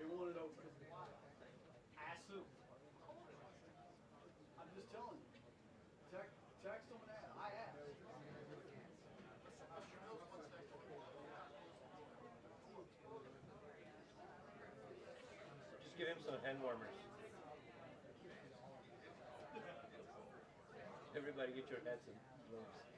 They wanted to ask them. I'm just telling you. Text them and ask. I asked. Just give him some hand warmers. Everybody get your hats and gloves.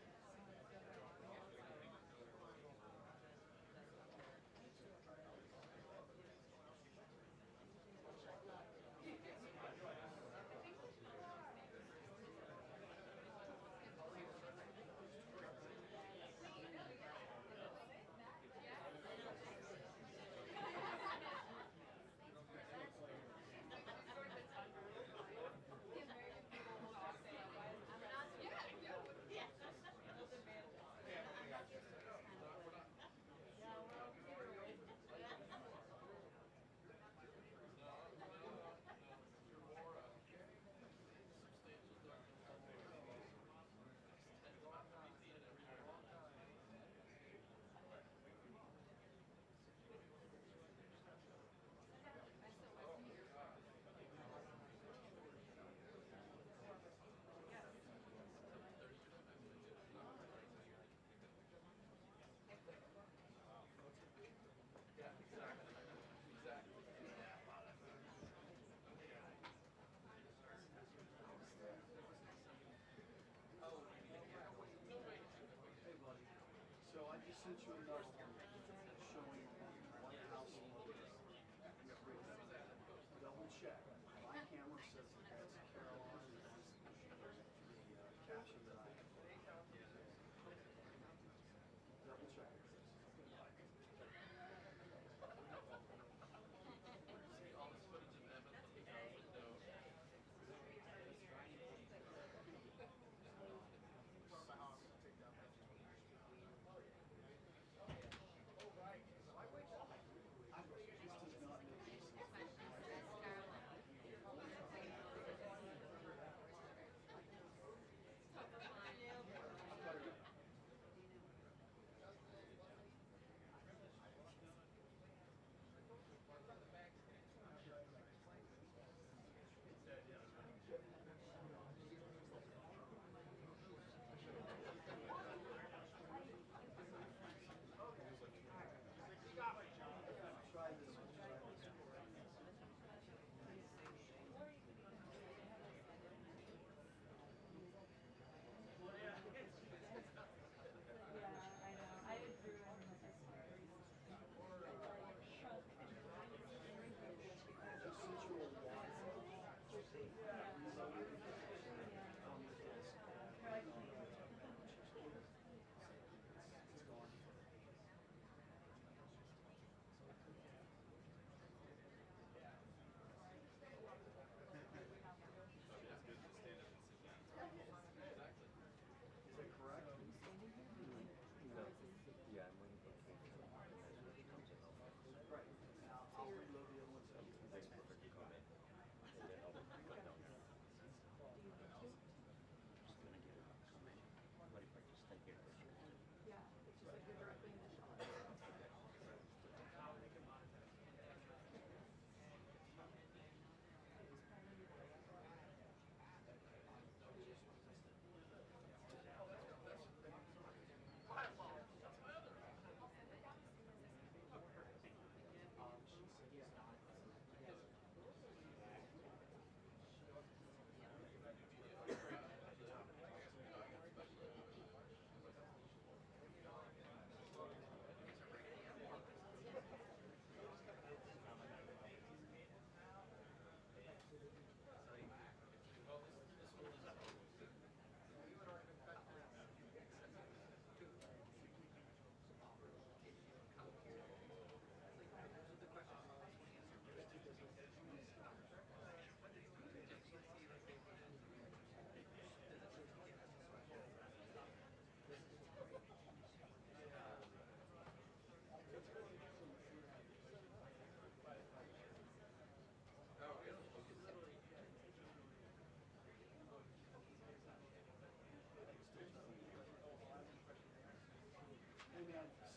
So I just sent you a note showing one house double check. My camera says that's Karoline. The caption that I have. Double check. See all this footage of them at the window. Take that.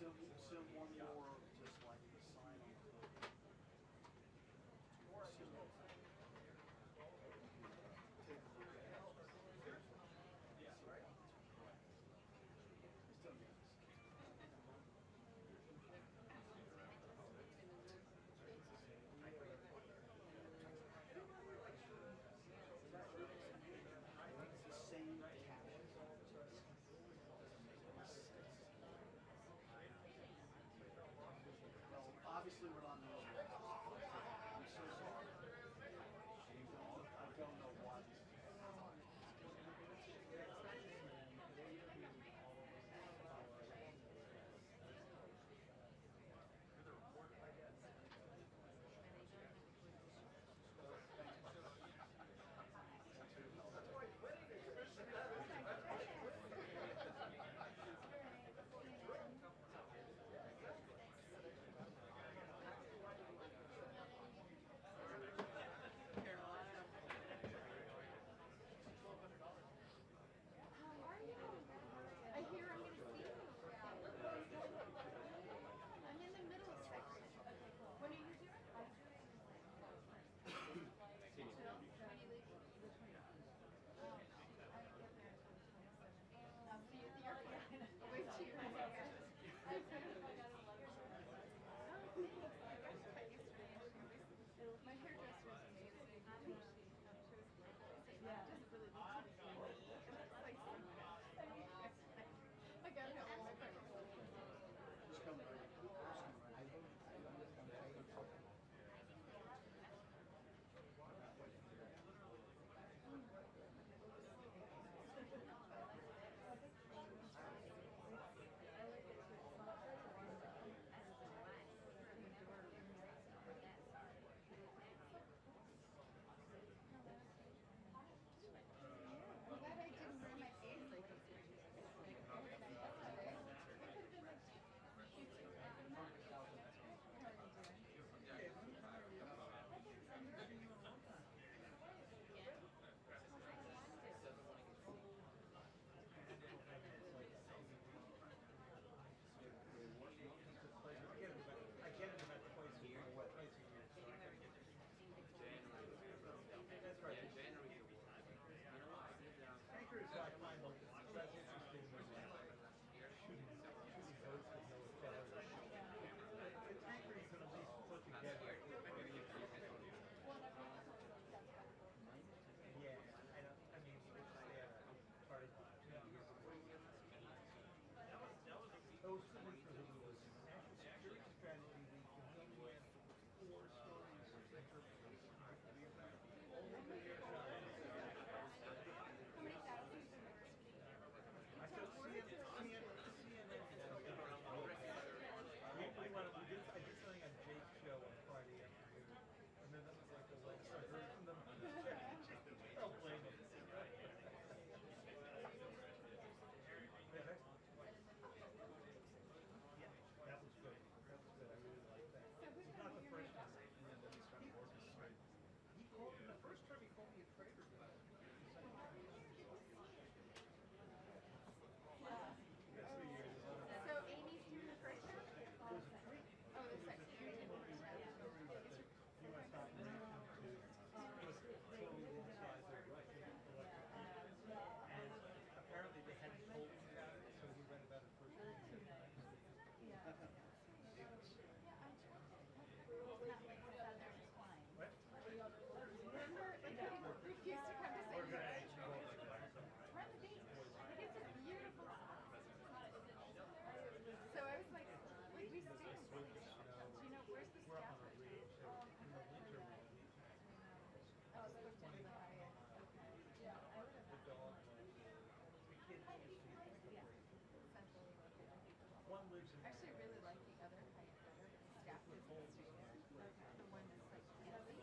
Sim one more, just like the sign on the hood. Sim. Take a look at it. Just tell me this. It's the same caption. Doesn't make any sense. Well, obviously we're not news. I'm so sorry. I don't know what. I hear I'm going to see you. I'm in the middle section. What are you doing? When are you leaving? I'll see you at the airport. I'll wait till you're here. My hairdresser is amazing. Yeah, it doesn't really look like I gotta have all my friends. Just come right. I'm glad I didn't wear my face like this. I get it about twice a year. Twice a year. So I gotta get there. That's right. Anchor is like my most that's interesting when shooting boats with no acceleration. With anchor you can at least put together. Yeah, I mean part of those two for the national security strategy week and we only had 4 stories only the airside. I took CNN. I did something on Jake's show on Friday afternoon, and then that was like the last I heard from them. I don't blame them. Yeah, that was good. That was good. I really liked that. It's not the first time. He called me the first time he called me a traitor. So Amy's doing the first round? Oh, the second. You're doing the first round. U.S. operation to totally inside their Russian electric. And apparently they hadn't told him about it, so he read about it first. What? Remember, like, we used to come to say, we're on the beach. Like, it's a beautiful spot. So I was like, we stay in the beach. Do you know, where's the We're up staff? on a ridge, so in the winter Oh, it's booked into the Hyatt. Okay. the dog was the kids used to like a break. Centrally located. One lives in Actually, I really like the other Hyatt better. The staff business studio. Okay. The one that's like fancy.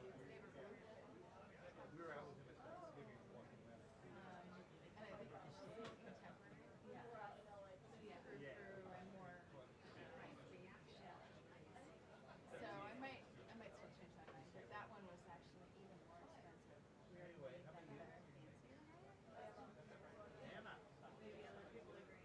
we were out with him at Thanksgiving walking around. And I think it's just contemporary. Yeah. Through and more high-speed. So I might still change my mind, but that one was actually even more expensive. Anyway, how about you? Fancier Hyatt. Anna. Maybe other people agree.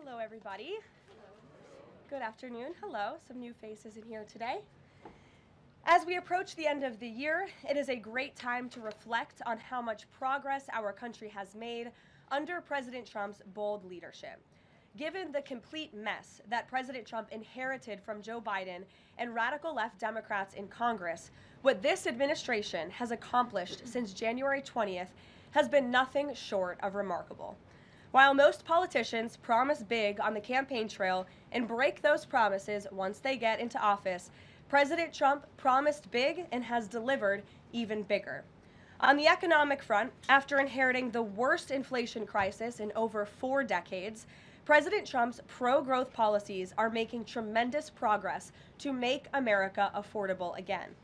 Hello, everybody. Good afternoon. Hello. Some new faces in here today. As we approach the end of the year, it is a great time to reflect on how much progress our country has made under President Trump's bold leadership. Given the complete mess that President Trump inherited from Joe Biden and radical left Democrats in Congress, what this administration has accomplished since January 20th has been nothing short of remarkable. While most politicians promise big on the campaign trail and break those promises once they get into office, President Trump promised big and has delivered even bigger. On the economic front, after inheriting the worst inflation crisis in over 4 decades, President Trump's pro-growth policies are making tremendous progress to make America affordable again.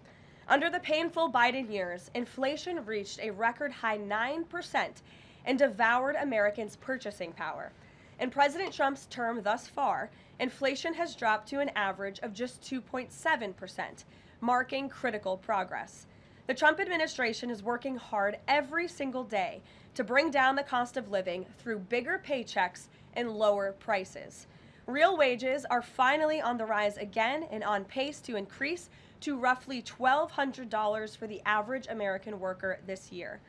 Under the painful Biden years, inflation reached a record high 9% and devoured Americans' purchasing power. In President Trump's term thus far, inflation has dropped to an average of just 2.7%, marking critical progress. The Trump administration is working hard every single day to bring down the cost of living through bigger paychecks and lower prices. Real wages are finally on the rise again and on pace to increase to roughly $1,200 for the average American worker this year.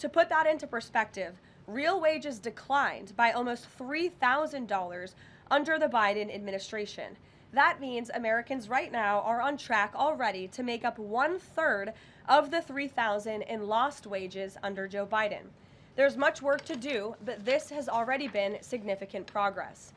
To put that into perspective, real wages declined by almost $3,000 under the Biden administration. That means Americans right now are on track already to make up 1/3 of the $3,000 in lost wages under Joe Biden. There's much work to do, but this has already been significant progress.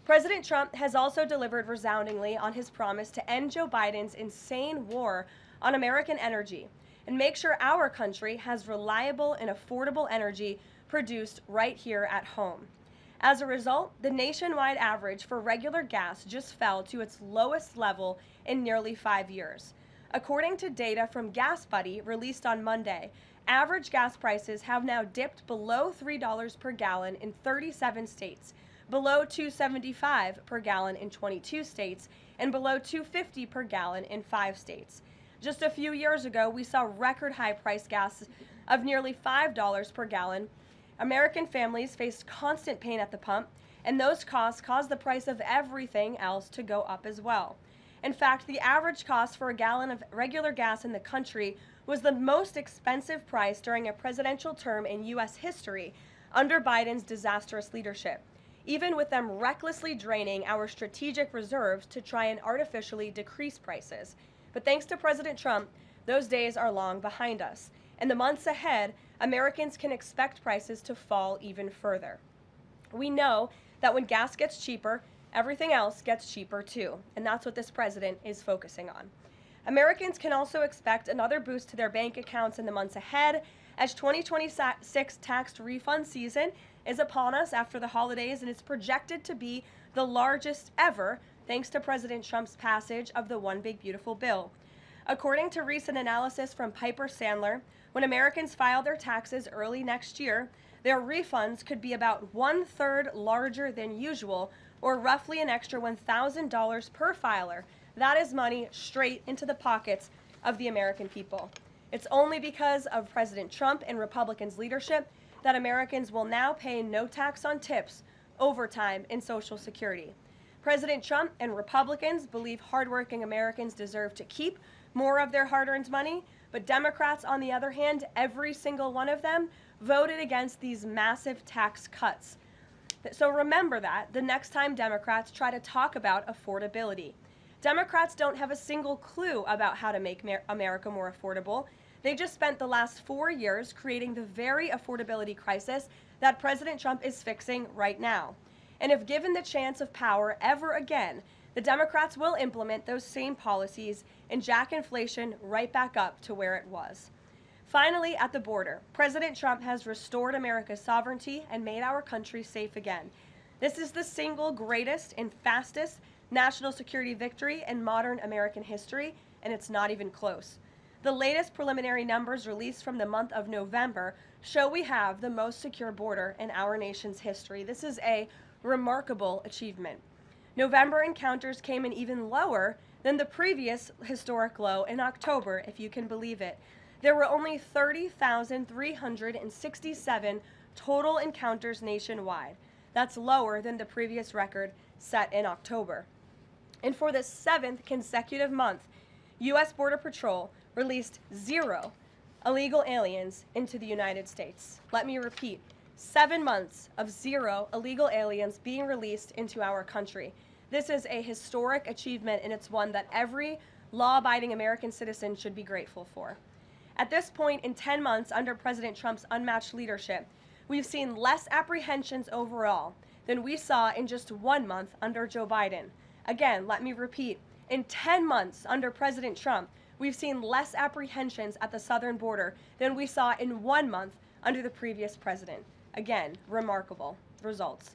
President Trump has also delivered resoundingly on his promise to end Joe Biden's insane war on American energy and make sure our country has reliable and affordable energy produced right here at home. As a result, the nationwide average for regular gas just fell to its lowest level in nearly 5 years. According to data from Gas Buddy released on Monday, average gas prices have now dipped below $3 per gallon in 37 states, below $2.75 per gallon in 22 states, and below $2.50 per gallon in 5 states. Just a few years ago, we saw record high price gas of nearly $5 per gallon. American families faced constant pain at the pump, and those costs caused the price of everything else to go up as well. In fact, the average cost for a gallon of regular gas in the country was the most expensive price during a presidential term in U.S. history under Biden's disastrous leadership, even with them recklessly draining our strategic reserves to try and artificially decrease prices. But thanks to President Trump, those days are long behind us. In the months ahead, Americans can expect prices to fall even further. We know that when gas gets cheaper, everything else gets cheaper too, and that's what this president is focusing on. Americans can also expect another boost to their bank accounts in the months ahead, as 2026 tax refund season is upon us after the holidays, and it's projected to be the largest ever thanks to President Trump's passage of the One Big Beautiful Bill. According to recent analysis from Piper Sandler, when Americans file their taxes early next year, their refunds could be about 1/3 larger than usual, or roughly an extra $1,000 per filer. That is money straight into the pockets of the American people. It's only because of President Trump and Republicans' leadership that Americans will now pay no tax on tips, overtime, and Social Security. President Trump and Republicans believe hardworking Americans deserve to keep more of their hard-earned money, but Democrats, on the other hand, every single one of them, voted against these massive tax cuts. So remember that the next time Democrats try to talk about affordability. Democrats don't have a single clue about how to make America more affordable. They just spent the last 4 years creating the very affordability crisis that President Trump is fixing right now. And if given the chance of power ever again, the Democrats will implement those same policies and jack inflation right back up to where it was. Finally, at the border, President Trump has restored America's sovereignty and made our country safe again. This is the single greatest and fastest national security victory in modern American history, and it's not even close. The latest preliminary numbers released from the month of November show we have the most secure border in our nation's history. This is a remarkable achievement. November encounters came in even lower than the previous historic low in October, if you can believe it. There were only 30,367 total encounters nationwide. That's lower than the previous record set in October. And for the 7th consecutive month, U.S. Border Patrol released 0 illegal aliens into the United States. Let me repeat, 7 months of 0 illegal aliens being released into our country. This is a historic achievement, and it's one that every law-abiding American citizen should be grateful for. At this point, in 10 months under President Trump's unmatched leadership, we've seen less apprehensions overall than we saw in just 1 month under Joe Biden. Again, let me repeat, in 10 months under President Trump, we've seen less apprehensions at the southern border than we saw in 1 month under the previous president. Again, remarkable results.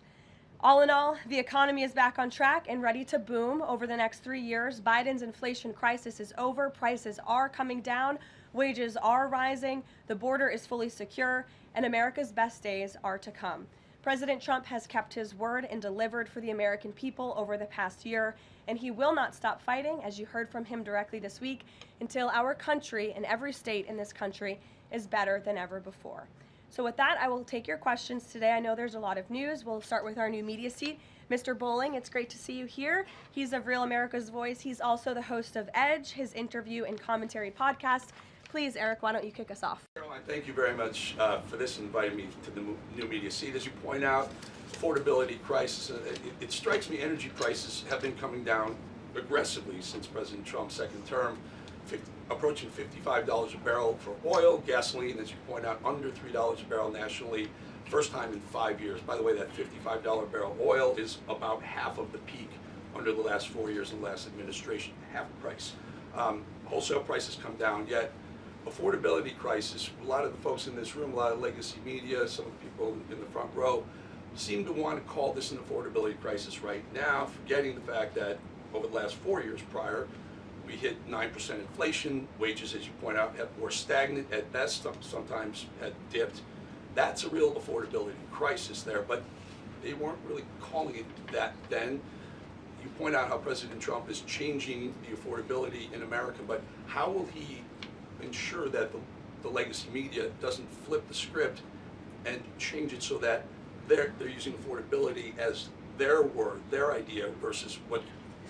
All in all, the economy is back on track and ready to boom over the next 3 years. Biden's inflation crisis is over, prices are coming down, wages are rising, the border is fully secure, and America's best days are to come. President Trump has kept his word and delivered for the American people over the past year, and he will not stop fighting, as you heard from him directly this week, until our country and every state in this country is better than ever before. So with that, I will take your questions today. I know there's a lot of news. We'll start with our new media seat. Mr. Bowling, it's great to see you here. He's of Real America's Voice. He's also the host of Edge, his interview and commentary podcast. Please, Eric, why don't you kick us off? Karoline, thank you very much for this and inviting me to the new media seat. As you point out, affordability crisis, it strikes me energy prices have been coming down aggressively since President Trump's second term, approaching $55 a barrel for oil, gasoline, as you point out, under $3 a barrel nationally, first time in 5 years. By the way, that $55 barrel oil is about half of the peak under the last 4 years of the last administration, half the price. Wholesale prices come down, yet affordability crisis, a lot of the folks in this room, a lot of legacy media, some of the people in the front row, seem to want to call this an affordability crisis right now, forgetting the fact that over the last 4 years prior, we hit 9% inflation, wages, as you point out, were stagnant at best, sometimes had dipped. That's a real affordability crisis there, but they weren't really calling it that then. You point out how President Trump is changing the affordability in America, but how will he ensure that the legacy media doesn't flip the script and change it so that they're using affordability as their word, their idea, versus what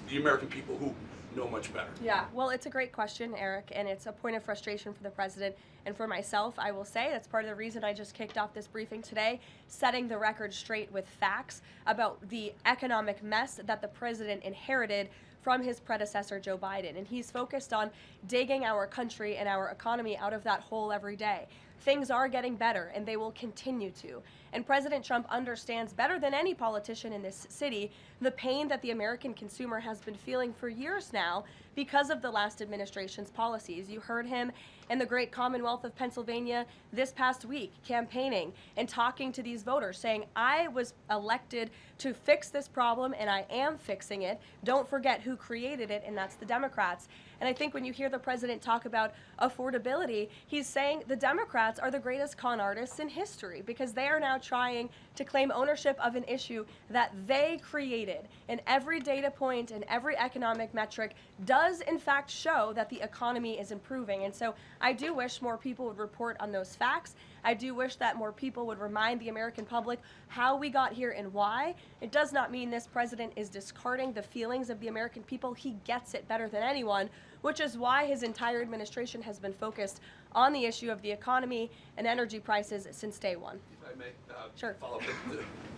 the American people who know much better? Yeah, well, it's a great question, Eric, and it's a point of frustration for the president and for myself. I will say that's part of the reason I just kicked off this briefing today, setting the record straight with facts about the economic mess that the president inherited from his predecessor, Joe Biden. And he's focused on digging our country and our economy out of that hole every day. Things are getting better, and they will continue to. And President Trump understands better than any politician in this city the pain that the American consumer has been feeling for years now because of the last administration's policies. You heard him in the great Commonwealth of Pennsylvania this past week campaigning and talking to these voters, saying, I was elected to fix this problem, and I am fixing it. Don't forget who created it, and that's the Democrats. And I think when you hear the president talk about affordability, he's saying the Democrats are the greatest con artists in history because they are now trying to claim ownership of an issue that they created. And every data point and every economic metric does in fact show that the economy is improving. And so I do wish more people would report on those facts. I do wish that more people would remind the American public how we got here and why. It does not mean this president is discarding the feelings of the American people. He gets it better than anyone, which is why his entire administration has been focused on the issue of the economy and energy prices since day one. If I may Sure. follow up,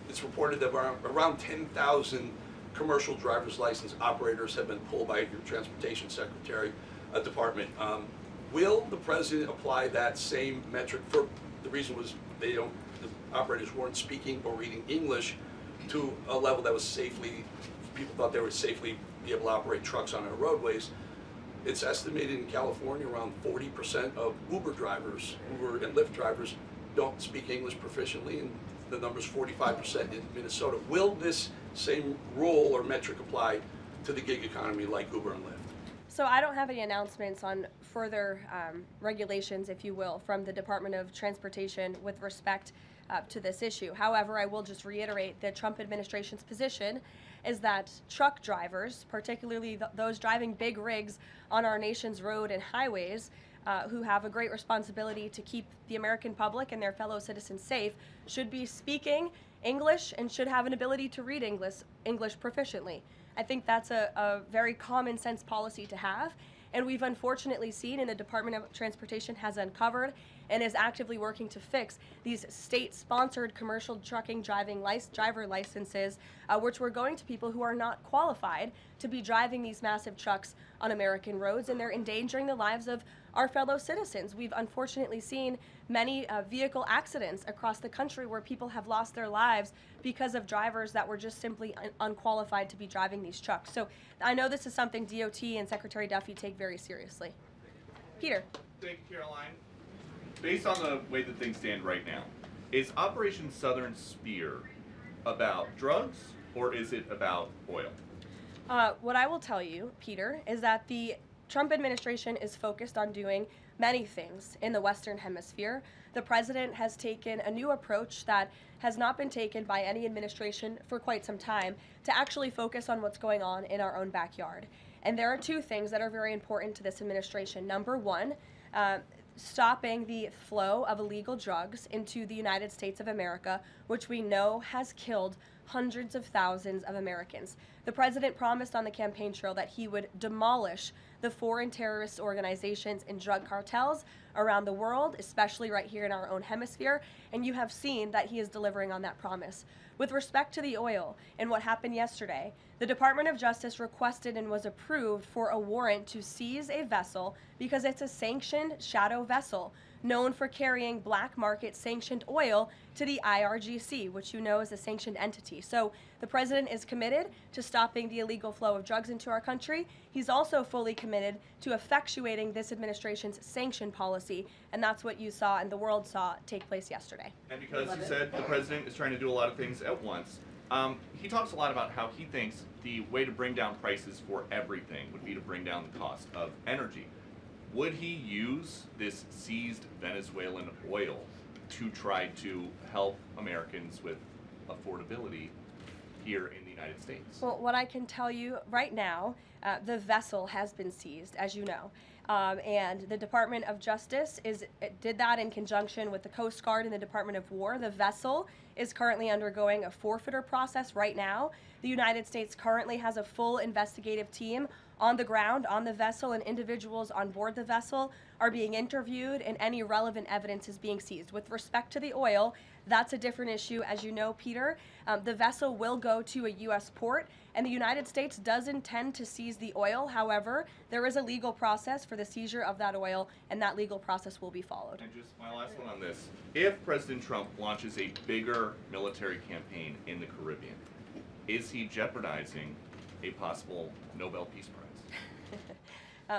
it's reported that around 10,000 commercial driver's license operators have been pulled by your transportation secretary department. Will the president apply that same metric? For the reason was the operators weren't speaking or reading English to a level that was safely, people thought they would safely be able to operate trucks on our roadways. It's estimated in California around 40% of Uber drivers, Uber and Lyft drivers, don't speak English proficiently, and the number's 45% in Minnesota. Will this same rule or metric apply to the gig economy like Uber and Lyft? So I don't have any announcements on further regulations, if you will, from the Department of Transportation with respect to this issue. However, I will just reiterate the Trump administration's position is that truck drivers, particularly those driving big rigs on our nation's road and highways, who have a great responsibility to keep the American public and their fellow citizens safe should be speaking English and should have an ability to read English proficiently. I think that's a very common sense policy to have, and we've unfortunately seen, and the Department of Transportation has uncovered and is actively working to fix these state-sponsored commercial trucking driver licenses, which were going to people who are not qualified to be driving these massive trucks on American roads, and they're endangering the lives of our fellow citizens. We've unfortunately seen many vehicle accidents across the country where people have lost their lives because of drivers that were just simply unqualified to be driving these trucks. So I know this is something DOT and Secretary Duffy take very seriously. Peter. Thank you, Caroline. Based on the way that things stand right now, is Operation Southern Spear about drugs or is it about oil? What I will tell you, Peter, is that the Trump administration is focused on doing many things in the Western Hemisphere. The president has taken a new approach that has not been taken by any administration for quite some time to actually focus on what's going on in our own backyard. And there are two things that are very important to this administration. Number one, stopping the flow of illegal drugs into the United States of America, which we know has killed hundreds of thousands of Americans. The president promised on the campaign trail that he would demolish the foreign terrorist organizations and drug cartels around the world, especially right here in our own hemisphere, and you have seen that he is delivering on that promise. With respect to the oil and what happened yesterday, the Department of Justice requested and was approved for a warrant to seize a vessel because it's a sanctioned shadow vessel known for carrying black market sanctioned oil to the IRGC, which you know is a sanctioned entity. So the president is committed to stopping the illegal flow of drugs into our country. He's also fully committed to effectuating this administration's sanction policy, and that's what you saw and the world saw take place yesterday. And because you said the president is trying to do a lot of things at once, he talks a lot about how he thinks the way to bring down prices for everything would be to bring down the cost of energy. Would he use this seized Venezuelan oil to try to help Americans with affordability here in the United States? Well, what I can tell you right now, the vessel has been seized, as you know. And the Department of Justice did that in conjunction with the Coast Guard and the Department of War. The vessel is currently undergoing a forfeiture process right now. The United States currently has a full investigative team on the ground, on the vessel, and individuals on board the vessel are being interviewed and any relevant evidence is being seized. With respect to the oil, that's a different issue. As you know, Peter, the vessel will go to a U.S. port, and the United States does intend to seize the oil. However, there is a legal process for the seizure of that oil, and that legal process will be followed. And just my last one on this. If President Trump launches a bigger military campaign in the Caribbean, is he jeopardizing a possible Nobel Peace Prize?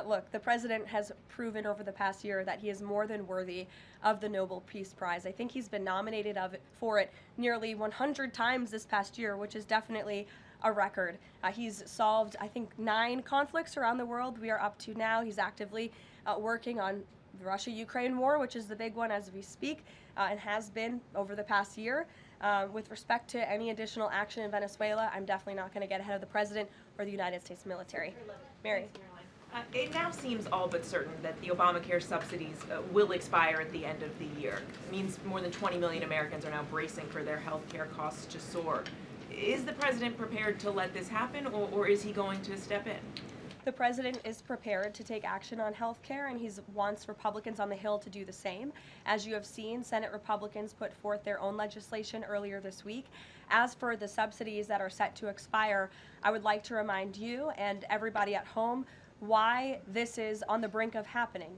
Look, the president has proven over the past year that he is more than worthy of the Nobel Peace Prize. I think he's been nominated for it nearly 100 times this past year, which is definitely a record. He's solved, I think, 9 conflicts around the world. We are up to now. He's actively working on the Russia-Ukraine war, which is the big one as we speak, and has been over the past year. With respect to any additional action in Venezuela, I'm definitely not going to get ahead of the president or the United States military. Mary. It now seems all but certain that the Obamacare subsidies will expire at the end of the year. It means more than 20 million Americans are now bracing for their health care costs to soar. Is the president prepared to let this happen, or is he going to step in? The president is prepared to take action on health care, and he wants Republicans on the Hill to do the same. As you have seen, Senate Republicans put forth their own legislation earlier this week. As for the subsidies that are set to expire, I would like to remind you and everybody at home why this is on the brink of happening.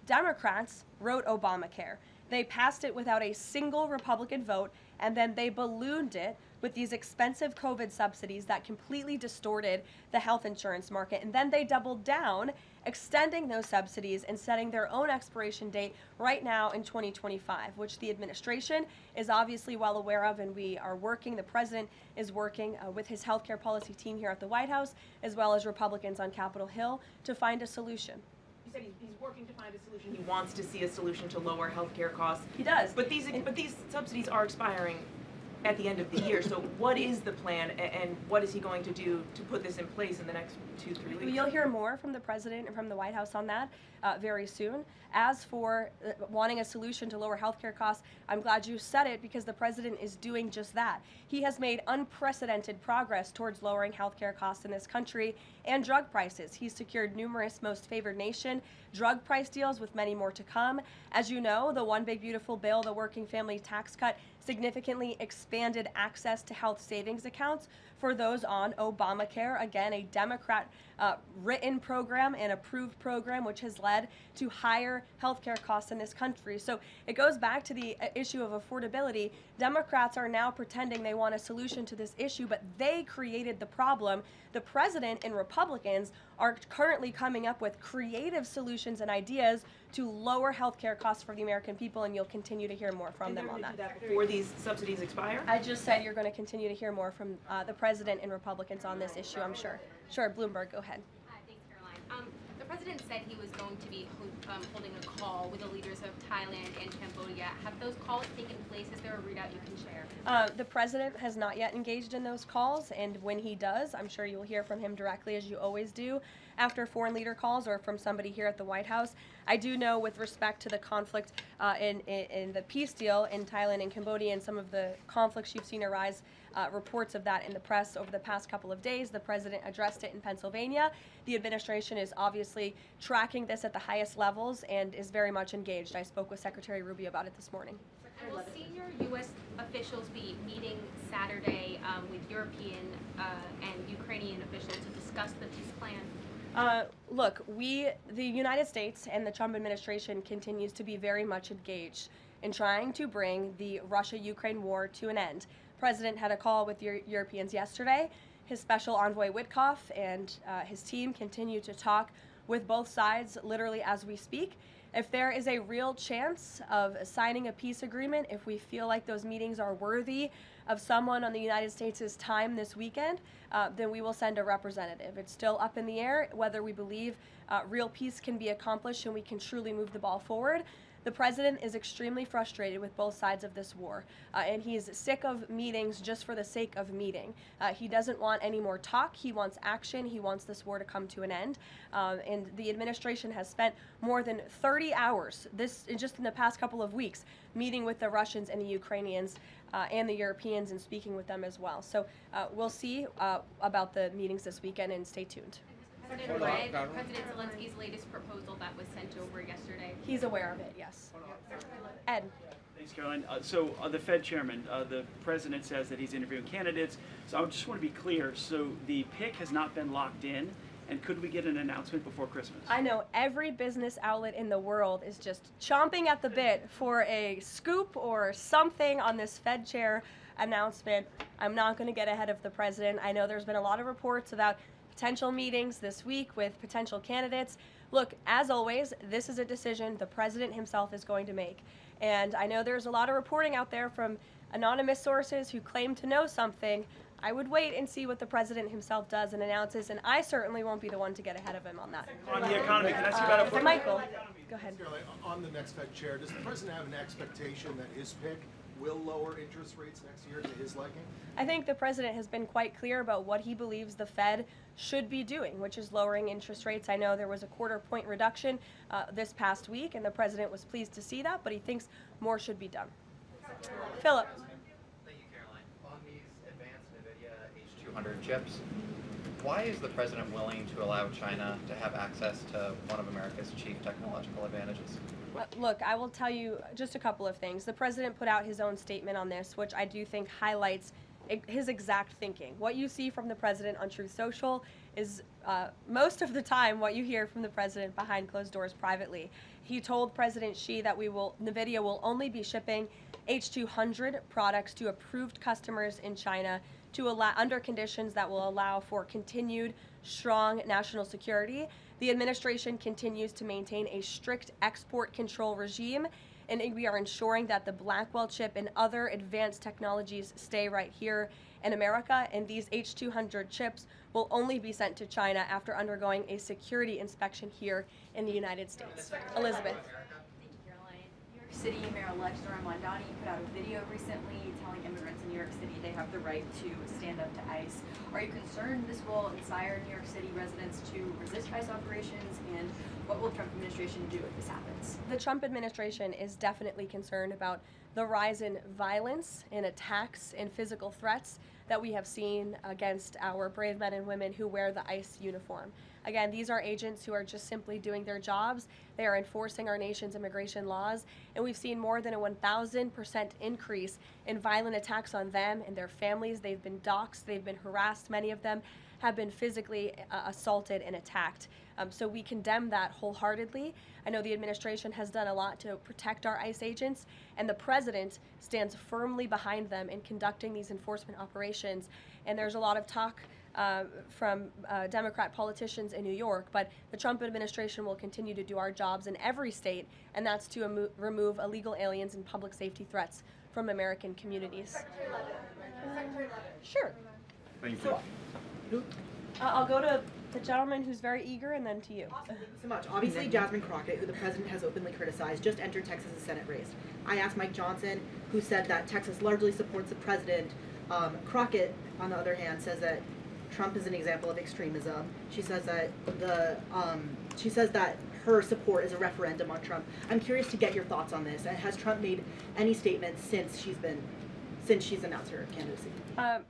Democrats wrote Obamacare. They passed it without a single Republican vote, and then they ballooned it with these expensive COVID subsidies that completely distorted the health insurance market. And then they doubled down, extending those subsidies and setting their own expiration date right now in 2025, which the administration is obviously well aware of, and we are working, the president is working with his healthcare policy team here at the White House, as well as Republicans on Capitol Hill, to find a solution. You said he's working to find a solution. He wants to see a solution to lower health care costs. He does. But these subsidies are expiring at the end of the year. So what is the plan, and what is he going to do to put this in place in the next 2-3 weeks? You'll hear more from the president and from the White House on that very soon. As for wanting a solution to lower healthcare costs, I'm glad you said it, because the president is doing just that. He has made unprecedented progress towards lowering healthcare costs in this country and drug prices. He's secured numerous most favored nation drug price deals, with many more to come. As you know, the One Big Beautiful Bill, the working family tax cut, significantly expanded access to health savings accounts for those on Obamacare. Again, a Democrat written program and approved program, which has led to higher healthcare costs in this country. So it goes back to the issue of affordability. Democrats are now pretending they want a solution to this issue, but they created the problem. The president and Republicans are currently coming up with creative solutions and ideas to lower healthcare costs for the American people, and you'll continue to hear more from them on that. Before these subsidies expire? I just said you're going to continue to hear more from the president and Republicans on this issue, I'm sure. Sure, Bloomberg, go ahead. Thanks, Caroline. The president said he was going to be holding a call with the leaders of Thailand and Cambodia. Have those calls taken place? Is there a readout you can share? The president has not yet engaged in those calls, and when he does, I'm sure you'll hear from him directly, as you always do, after foreign leader calls or from somebody here at the White House. I do know, with respect to the conflict in the peace deal in Thailand and Cambodia and some of the conflicts you've seen arise, reports of that in the press over the past couple of days. The president addressed it in Pennsylvania. The administration is obviously tracking this at the highest levels and is very much engaged. I spoke with Secretary Rubio about it this morning. And will senior U.S. officials be meeting Saturday with European and Ukrainian officials to discuss the peace plan? Look, the United States and the Trump administration continues to be very much engaged in trying to bring the Russia-Ukraine war to an end. The president had a call with Europeans yesterday. His special envoy Witkoff and his team continue to talk with both sides literally as we speak. If there is a real chance of signing a peace agreement, if we feel like those meetings are worthy of someone on the United States' time this weekend, then we will send a representative. It's still up in the air whether we believe real peace can be accomplished and we can truly move the ball forward. The president is extremely frustrated with both sides of this war, and he's sick of meetings just for the sake of meeting. He doesn't want any more talk. He wants action. He wants this war to come to an end. And the administration has spent more than 30 hours, just in the past couple of weeks, meeting with the Russians and the Ukrainians and the Europeans and speaking with them as well. So we'll see about the meetings this weekend, and stay tuned. President read President Zelensky's latest proposal that was sent over yesterday. He's aware of it, yes. Ed. Thanks, Caroline. So the Fed chairman, the president says that he's interviewing candidates. So I just want to be clear. So the pick has not been locked in, and could we get an announcement before Christmas? I know every business outlet in the world is just chomping at the bit for a scoop or something on this Fed chair announcement. I'm not going to get ahead of the president. I know there's been a lot of reports about potential meetings this week with potential candidates. Look, as always, this is a decision the president himself is going to make. And I know there's a lot of reporting out there from anonymous sources who claim to know something. I would wait and see what the president himself does and announces, and I certainly won't be the one to get ahead of him on that. On the economy, can I ask you about it? Michael, go ahead. On the next Fed chair, does the president have an expectation that his pick will lower interest rates next year to his liking? I think the president has been quite clear about what he believes the Fed should be doing, which is lowering interest rates. I know there was a quarter-point reduction this past week, and the president was pleased to see that, but he thinks more should be done. Philip. Thank you, Caroline. On these advanced NVIDIA H200 chips, why is the president willing to allow China to have access to one of America's chief technological advantages? Look, I will tell you just a couple of things. The president put out his own statement on this, which I do think highlights his exact thinking. What you see from the president on Truth Social is most of the time what you hear from the president behind closed doors privately. He told President Xi that NVIDIA will only be shipping H200 products to approved customers in China under conditions that will allow for continued strong national security. The administration continues to maintain a strict export control regime, and we are ensuring that the Blackwell chip and other advanced technologies stay right here in America, and these H200 chips will only be sent to China after undergoing a security inspection here in the United States. Elizabeth. Thank you, Caroline. Your City Mayor-elect Zohran Mamdani put out a video recently telling immigrants in New York City they have the right to stand up to ICE. Are you concerned this will inspire New York City residents to resist ICE operations, and what will the Trump administration do if this happens? The Trump administration is definitely concerned about the rise in violence, in attacks, and physical threats that we have seen against our brave men and women who wear the ICE uniform. Again, these are agents who are just simply doing their jobs. They are enforcing our nation's immigration laws, and we've seen more than a 1,000% increase in violent attacks on them and their families. They've been doxxed, they've been harassed, many of them have been physically assaulted and attacked. So we condemn that wholeheartedly. I know the administration has done a lot to protect our ICE agents, and the president stands firmly behind them in conducting these enforcement operations. And there's a lot of talk from Democrat politicians in New York, but the Trump administration will continue to do our jobs in every state, and that's to remove illegal aliens and public safety threats from American communities. Sure. Thank you. I'll go to the gentleman who's very eager, and then to you. Awesome. Thank you so much. Obviously, Jasmine Crockett, who the president has openly criticized, just entered Texas' Senate race. I asked Mike Johnson, who said that Texas largely supports the president. Crockett, on the other hand, says that Trump is an example of extremism. She says that her support is a referendum on Trump. I'm curious to get your thoughts on this. And has Trump made any statements since she's announced her candidacy?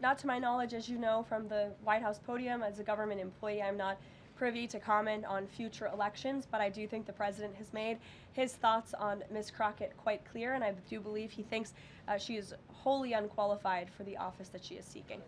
Not to my knowledge, as you know, from the White House podium. As a government employee, I'm not privy to comment on future elections, but I do think the president has made his thoughts on Ms. Crockett quite clear, and I do believe he thinks she is wholly unqualified for the office that she is seeking.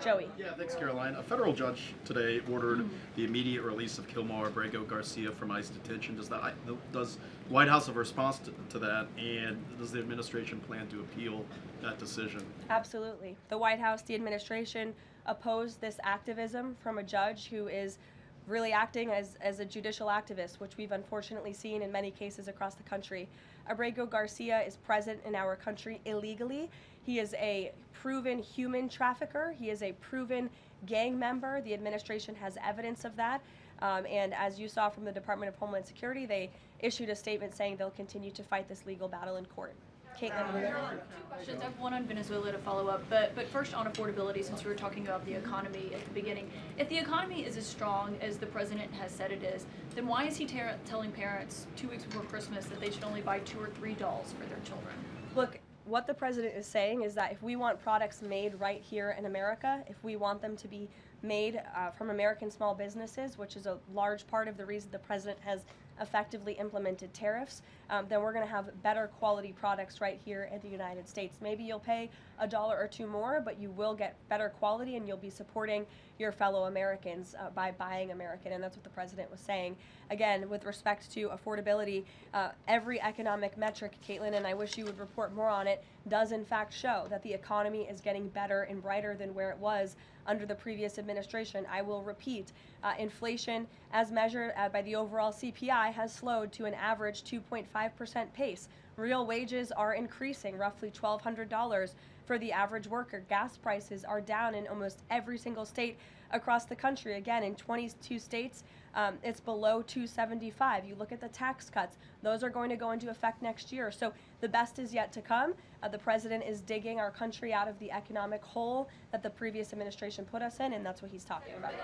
Joey. Yeah, thanks, Caroline. A federal judge today ordered the immediate release of Kilmar Abrego Garcia from ICE detention. Does the White House have a response to that, and does the administration plan to appeal that decision? Absolutely. The White House, the administration, opposed this activism from a judge who is really acting as a judicial activist, which we've unfortunately seen in many cases across the country. Abrego Garcia is present in our country illegally. He is a proven human trafficker. He is a proven gang member. The administration has evidence of that. And as you saw from the Department of Homeland Security, they issued a statement saying they'll continue to fight this legal battle in court. Caitlin. Two questions. I have one on Venezuela to follow up, but first on affordability, since we were talking about the economy at the beginning. If the economy is as strong as the president has said it is, then why is he telling parents 2 weeks before Christmas that they should only buy 2 or 3 dolls for their children? Look, what the president is saying is that if we want products made right here in America, if we want them to be made from American small businesses, which is a large part of the reason the president has effectively implemented tariffs, then we're going to have better quality products right here in the United States. Maybe you'll pay $1 or $2 more, but you will get better quality, and you'll be supporting your fellow Americans by buying American, and that's what the president was saying. Again, with respect to affordability, every economic metric, Caitlin, and I wish you would report more on it, does in fact show that the economy is getting better and brighter than where it was under the previous administration. I will repeat, inflation as measured by the overall CPI has slowed to an average 2.5% pace. Real wages are increasing, roughly $1,200 for the average worker. Gas prices are down in almost every single state across the country. Again, in 22 states, it's below $275. You look at the tax cuts, those are going to go into effect next year. So the best is yet to come. The president is digging our country out of the economic hole that the previous administration put us in, and that's what he's talking about. It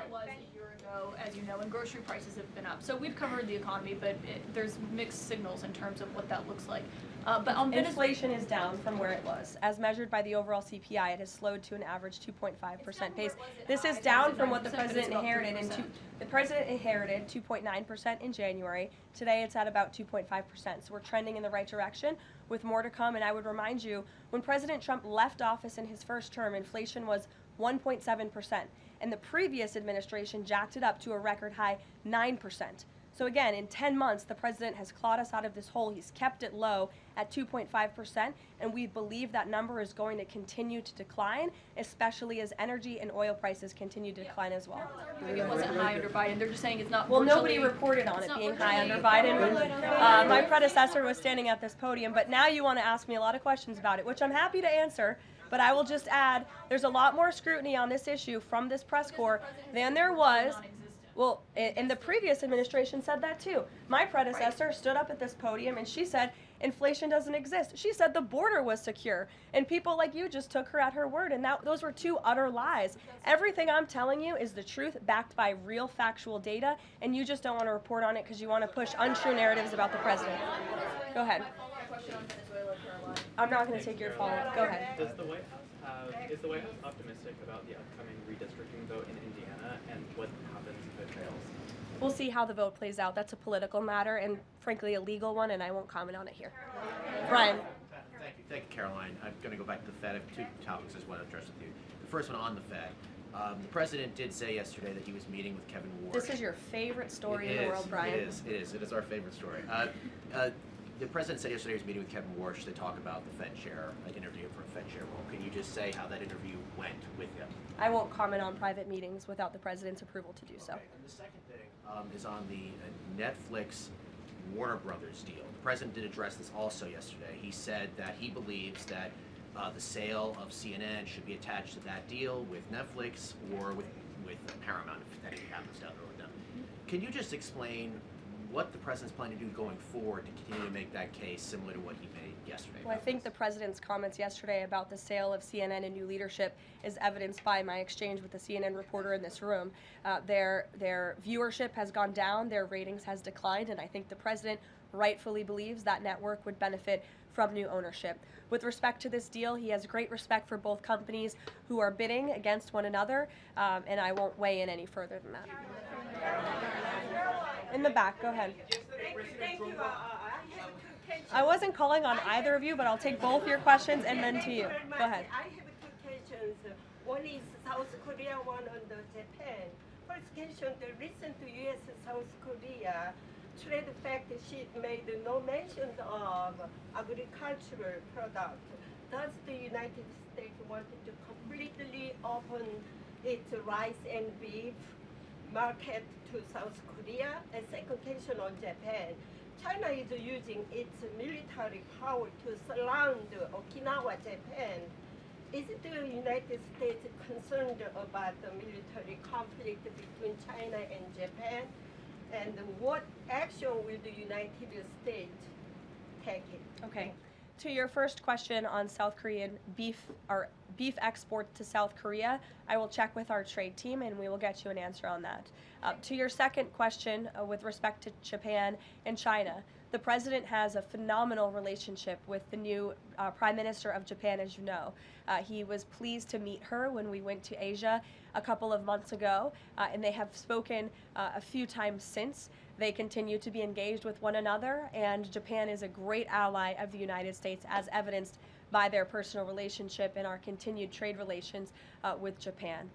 was a year ago, as you know, and grocery prices have been up. So we've covered the economy, but there's mixed signals in terms of what that looks like. But on inflation is down from where it was. As measured by the overall CPI, it has slowed to an average 2.5% pace. This is down from what the president inherited. The president inherited 2.9% in January. Today it's at about 2.5%. So we're trending in the right direction with more to come. And I would remind you, when President Trump left office in his first term, inflation was 1.7%. And the previous administration jacked it up to a record high 9%. So again, in 10 months, the president has clawed us out of this hole. He's kept it low at 2.5%, and we believe that number is going to continue to decline, especially as energy and oil prices continue to decline as well. It wasn't high under Biden. They're just saying it's not. Well, nobody reported on it being high under Biden. My predecessor was standing at this podium, but now you want to ask me a lot of questions about it, which I'm happy to answer. But I will just add, there's a lot more scrutiny on this issue from this press corps than there was. Well, in the previous administration said that too. My predecessor stood up at this podium and she said inflation doesn't exist. She said the border was secure, and people like you just took her at her word, and those were two utter lies. Everything I'm telling you is the truth, backed by real factual data, and you just don't want to report on it because you want to push untrue narratives about the president. Go ahead. I'm not going to take your follow-up. Go ahead. Is the White House optimistic about the upcoming redistricting vote in Indiana and what happens if it fails? We'll see how the vote plays out. That's a political matter and, frankly, a legal one, and I won't comment on it here. Brian. Thank you, Caroline. I'm going to go back to the Fed. I have two topics I just want to address with you. The first one on the Fed. The president did say yesterday that he was meeting with Kevin Warsh. This is your favorite story in the world, Brian. It is our favorite story. The president said yesterday he was meeting with Kevin Warsh to talk about the Fed chair, interview for a Fed chair role. Can you just say how that interview went with him? I won't comment on private meetings without the president's approval to do so. Okay. And the second thing is on the Netflix Warner Brothers deal. The president did address this also yesterday. He said that he believes that the sale of CNN should be attached to that deal with Netflix or with Paramount, if anything happens down the road with them. Can you just explain what the president's planning to do going forward to continue to make that case similar to what he made yesterday? Well, I think the president's comments yesterday about the sale of CNN and new leadership is evidenced by my exchange with the CNN reporter in this room. Their viewership has gone down, their ratings has declined, and I think the president rightfully believes that network would benefit from new ownership. With respect to this deal, he has great respect for both companies who are bidding against one another, and I won't weigh in any further than that. In the back, go ahead. I wasn't calling on either of you, but I'll take both your questions and then to you. Go ahead. I have two questions. One is South Korea, one on the Japan. First question, the recent U.S.-South Korea trade fact sheet made no mention of agricultural product. Does the United States want to completely open its rice and beef market to South Korea? And second question on Japan. China is using its military power to surround Okinawa, Japan. Is the United States concerned about the military conflict between China and Japan? And what action will the United States take? Okay. To your first question on South Korean beef export to South Korea, I will check with our trade team and we will get you an answer on that. To your second question with respect to Japan and China, the president has a phenomenal relationship with the new Prime Minister of Japan, as you know. He was pleased to meet her when we went to Asia a couple of months ago, and they have spoken a few times since. They continue to be engaged with one another, and Japan is a great ally of the United States, as evidenced by their personal relationship and our continued trade relations with Japan.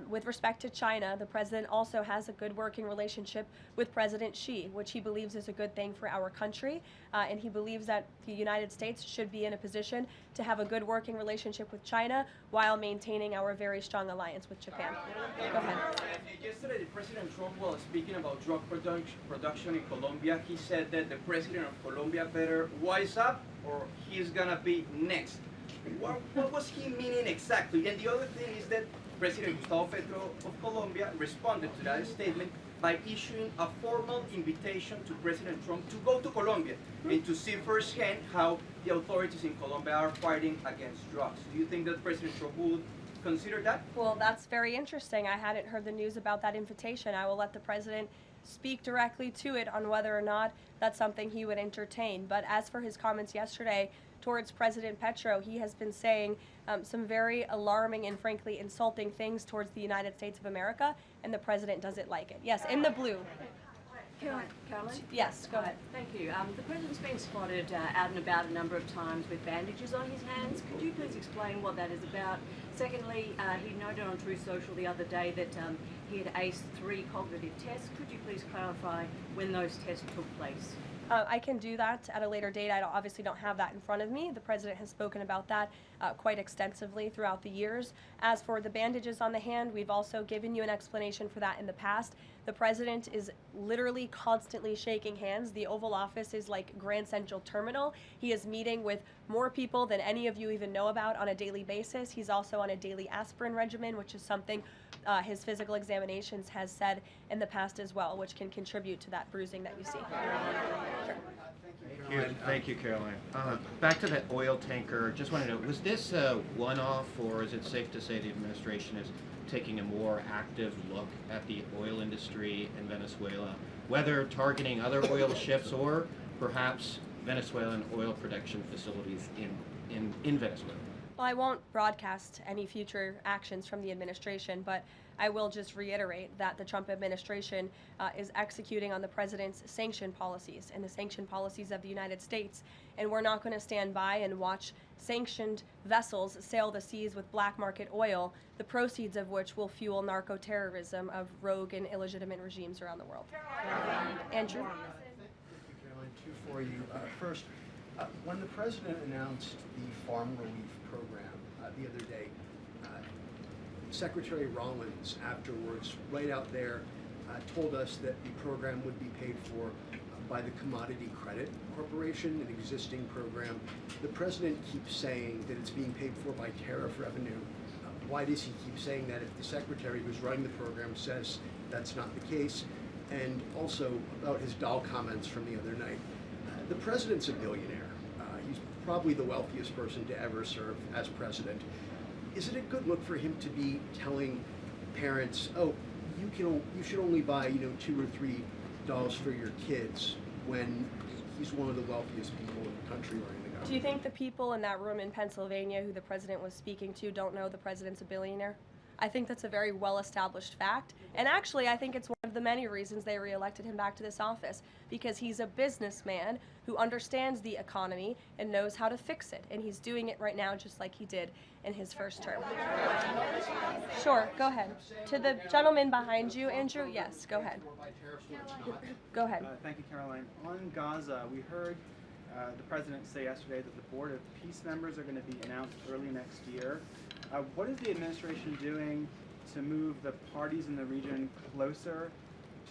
With respect to China, the president also has a good working relationship with President Xi, which he believes is a good thing for our country, and he believes that the United States should be in a position to have a good working relationship with China while maintaining our very strong alliance with Japan. Go ahead. Yesterday, President Trump was speaking about drug production in Colombia. He said that the president of Colombia better wise up or he's gonna be next. What was he meaning exactly? And the other thing is that President Gustavo Petro of Colombia responded to that statement by issuing a formal invitation to President Trump to go to Colombia and to see firsthand how the authorities in Colombia are fighting against drugs. Do you think that President Trump would consider that? Well, that's very interesting. I hadn't heard the news about that invitation. I will let the president speak directly to it on whether or not that's something he would entertain. But as for his comments yesterday towards President Petro, he has been saying some very alarming and frankly insulting things towards the United States of America, and the president doesn't like it. Yes, in the blue. Caroline? Yes, go ahead. Thank you. The president's been spotted out and about a number of times with bandages on his hands. Could you please explain what that is about? Secondly, he noted on True Social the other day that he had aced 3 cognitive tests. Could you please clarify when those tests took place? I can do that at a later date. I obviously don't have that in front of me. The president has spoken about that quite extensively throughout the years. As for the bandages on the hand, we've also given you an explanation for that in the past. The president is literally constantly shaking hands. The Oval Office is like Grand Central Terminal. He is meeting with more people than any of you even know about on a daily basis. He's also on a daily aspirin regimen, which is something his physical examinations has said in the past as well, which can contribute to that bruising that you see. Sure. Thank you, Caroline. Back to that oil tanker, just want to know, was this a one-off, or is it safe to say the administration is taking a more active look at the oil industry in Venezuela, whether targeting other oil ships or perhaps Venezuelan oil production facilities in Venezuela? Well, I won't broadcast any future actions from the administration, but I will just reiterate that the Trump administration is executing on the president's sanction policies and the sanction policies of the United States. And we're not going to stand by and watch sanctioned vessels sail the seas with black market oil, the proceeds of which will fuel narco-terrorism of rogue and illegitimate regimes around the world. Andrew? Thank you, Caroline. Two for you. First, when the president announced the farm relief program the other day, Secretary Rollins afterwards, right out there, told us that the program would be paid for by the Commodity Credit Corporation, an existing program. The president keeps saying that it's being paid for by tariff revenue. Why does he keep saying that if the secretary who's running the program says that's not the case? And also about his doll comments from the other night. The president's a billionaire. He's probably the wealthiest person to ever serve as president. Is it a good look for him to be telling parents, oh, you should only buy, $2 or $3 for your kids, when he's one of the wealthiest people in the country running the government? Do you think the people in that room in Pennsylvania who the president was speaking to don't know the president's a billionaire? I think that's a very well-established fact, and actually I think it's one of the many reasons they reelected him back to this office, because he's a businessman who understands the economy and knows how to fix it, and he's doing it right now just like he did in his first term. Sure, go ahead. To the gentleman behind you, Andrew, yes, go ahead. Go ahead. Thank you, Caroline. On Gaza, we heard the president say yesterday that the Board of Peace members are going to be announced early next year. What is the administration doing to move the parties in the region closer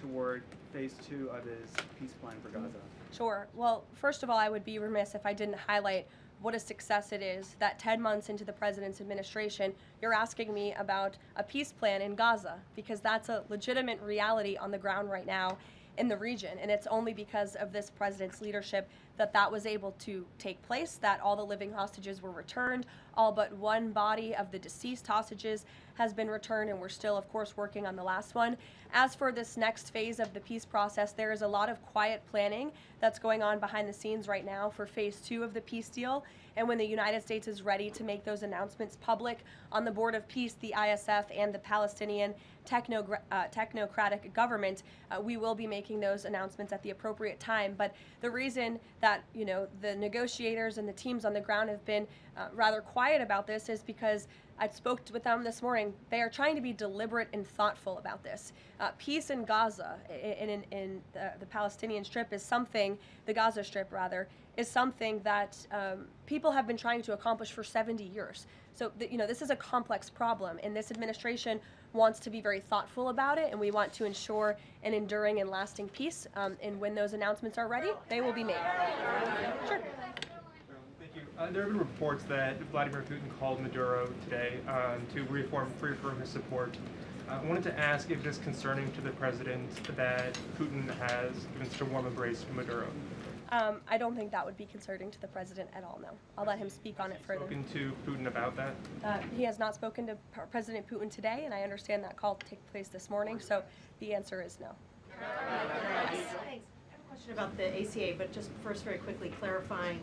toward phase 2 of his peace plan for Gaza? Sure. Well, first of all, I would be remiss if I didn't highlight what a success it is that 10 months into the president's administration, you're asking me about a peace plan in Gaza, because that's a legitimate reality on the ground right now in the region, and it's only because of this president's leadership that was able to take place, that all the living hostages were returned, all but one body of the deceased hostages has been returned, and we're still, of course, working on the last one. As for this next phase of the peace process, there is a lot of quiet planning that's going on behind the scenes right now for phase 2 of the peace deal, and when the United States is ready to make those announcements public on the Board of Peace, the ISF, and the Palestinian technocratic government, we will be making those announcements at the appropriate time. But the reason that the negotiators and the teams on the ground have been rather quiet about this is because I spoke with them this morning. They are trying to be deliberate and thoughtful about this. Peace in Gaza, in the Palestinian Strip, is something, the Gaza Strip rather, is something that people have been trying to accomplish for 70 years. So, this is a complex problem, and this administration wants to be very thoughtful about it, and we want to ensure an enduring and lasting peace. And when those announcements are ready, they will be made. Sure. Thank you. There have been reports that Vladimir Putin called Maduro today to reaffirm his support. I wanted to ask if it is concerning to the president that Putin has given such a warm embrace to Maduro. I don't think that would be concerning to the president at all, no. I'll let him speak on it further. Spoken to Putin about that? He has not spoken to President Putin today, and I understand that call took place this morning, so the answer is no. Thanks. I have a question about the ACA, but just first very quickly clarifying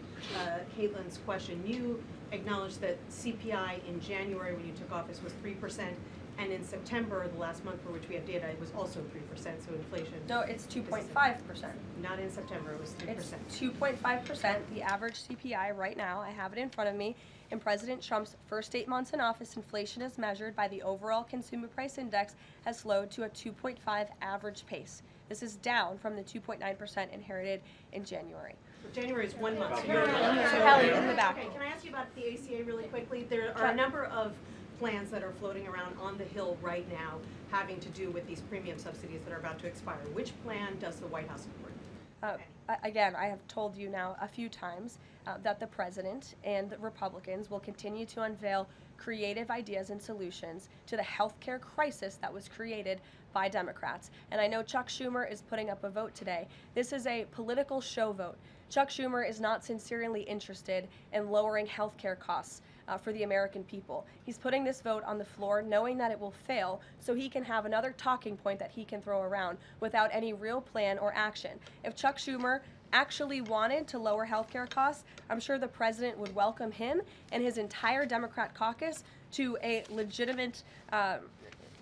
Caitlin's question. You acknowledged that CPI in January when you took office was 3%, and in September, the last month for which we have data, it was also 3%, so inflation. No, it's 2.5%. Not in September, it was 3%. It's 2.5%, the average CPI right now. I have it in front of me. In President Trump's first 8 months in office, inflation as measured by the overall consumer price index has slowed to a 2.5 average pace. This is down from the 2.9% inherited in January. So January is 1 month. Kelly, in the back. Okay, can I ask you about the ACA really quickly? There are a number of plans that are floating around on the Hill right now having to do with these premium subsidies that are about to expire. Which plan does the White House support? Again, I have told you now a few times that the president and the Republicans will continue to unveil creative ideas and solutions to the healthcare crisis that was created by Democrats. And I know Chuck Schumer is putting up a vote today. This is a political show vote. Chuck Schumer is not sincerely interested in lowering healthcare costs for the American people. He's putting this vote on the floor knowing that it will fail so he can have another talking point that he can throw around without any real plan or action. If Chuck Schumer actually wanted to lower healthcare costs, I'm sure the president would welcome him and his entire Democrat caucus to a legitimate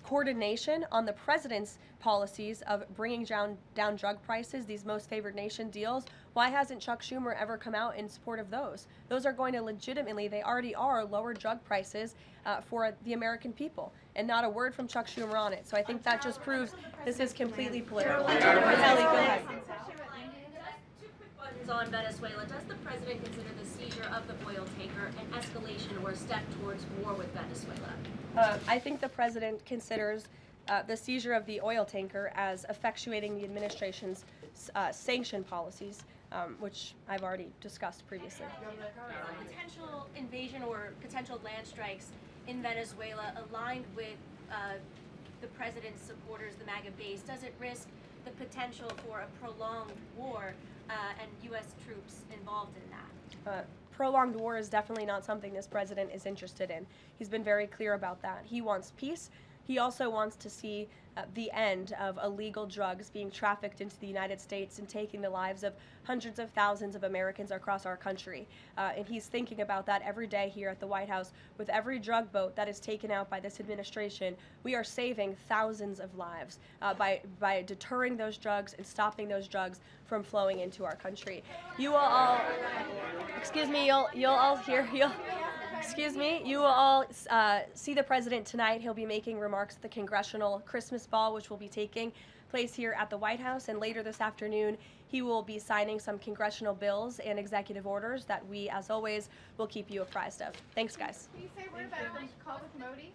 coordination on the president's policies of bringing down drug prices, these most favored nation deals. Why hasn't Chuck Schumer ever come out in support of those? Those are going to legitimately, they already are, lower drug prices for the American people. And not a word from Chuck Schumer on it. So I think that just proves this is completely political. Kelly, go ahead. On Venezuela, does the president consider the seizure of the oil tanker an escalation or a step towards war with Venezuela? I think the president considers the seizure of the oil tanker as effectuating the administration's sanction policies, which I've already discussed previously. Potential invasion or potential land strikes in Venezuela aligned with the president's supporters, the MAGA base, does it risk the potential for a prolonged war and U.S. troops involved in that? Prolonged war is definitely not something this president is interested in. He's been very clear about that. He wants peace. He also wants to see the end of illegal drugs being trafficked into the United States and taking the lives of hundreds of thousands of Americans across our country. And he's thinking about that every day here at the White House. With every drug boat that is taken out by this administration, we are saving thousands of lives by deterring those drugs and stopping those drugs from flowing into our country. You will all, excuse me, you'll all hear, excuse me, you will all see the president tonight. He'll be making remarks at the Congressional Christmas Ball, which will be taking place here at the White House. And later this afternoon, he will be signing some congressional bills and executive orders that we, as always, will keep you apprised of. Thanks, guys. Can you say a word about the call with Modi?